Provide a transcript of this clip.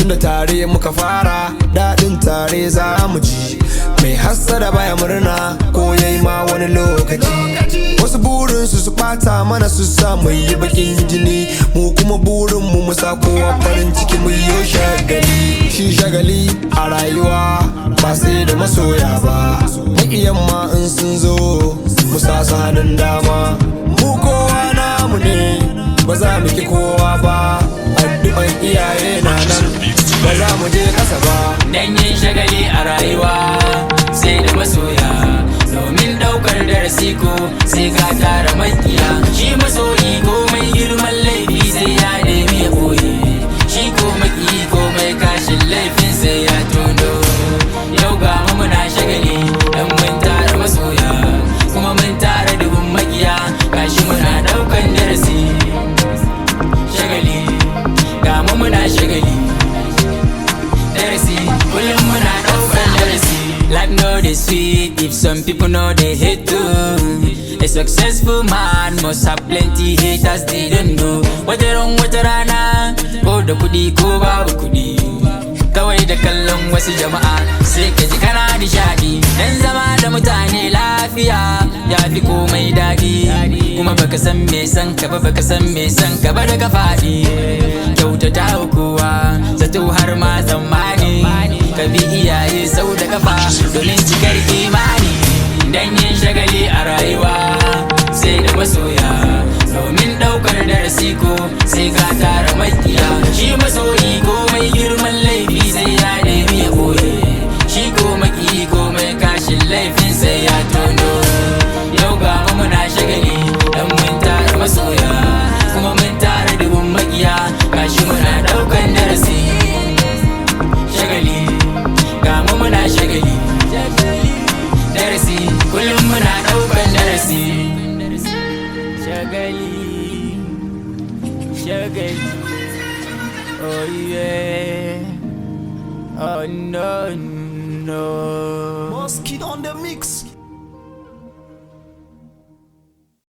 tunda tare muka fara daɗin tare za mu ji. Mai hassada baya murna ko yayi ma wani lokaci. Wasu burinsu su ɓata mana su sa mu yi bakin jini, mu kuma burinmu mu sa kowa farin ciki mu yi shagali. Shi shagali a rayuwa ba sai da masoya ba, maƙiyan ma in sun zo mu sa su hannun dama. Mu kowa namu ne ba za mu ki kowa ba, addu'an iyaye na nan ba za mu je kasa ba. Dan yin shagali a rayuwa sai da masoya, domin daukar darasi ko sai ka tara makiya. Shi masoyi ko mai girman laifi sai ya nemi ya boye, shi ko maki ko mai kashin laifin sai ya tono. Yau ga mu muna shagali dan mun tara masoya, kuma mun tara dubun makiya, gashi muna daukan darasi. Shagali ga mu muna shagali, darasi kullum muna daukan darasi. Life no dey sweet if some people know they hate too. A successful man must have plenty haters they don't know. Wata rana ko da kudi ko babu kudi, kawai da kallon wasu jama'a sai ka ji kana nishadi. Dan zama da mutane lafiya ya fi komai daɗi, kuma baka san me san ka ba, baka san me san ka ba da ka faɗi. Kyautata kowa zato har ma tsammani, ka bi iyaye sau da kafa domin cikar imani. Dan yin shagali a rayuwa sai da masoya, domin daukar darasi ko sai ka tara makiya. Shi masoyi ko mai girman laifi sai ya nemi ya boye, shi ko maki ko mai kashin laifin sai ya tono. Yau ga mu muna shagali dan mun tara masoya, kuma mun tara dubun makiya, gashi muna daukan darasi. Shagali ga mu muna shagali, darasi kullum muna daukan darasi. Shagali, shagali, oh yeah, oh no no. Mosquito on the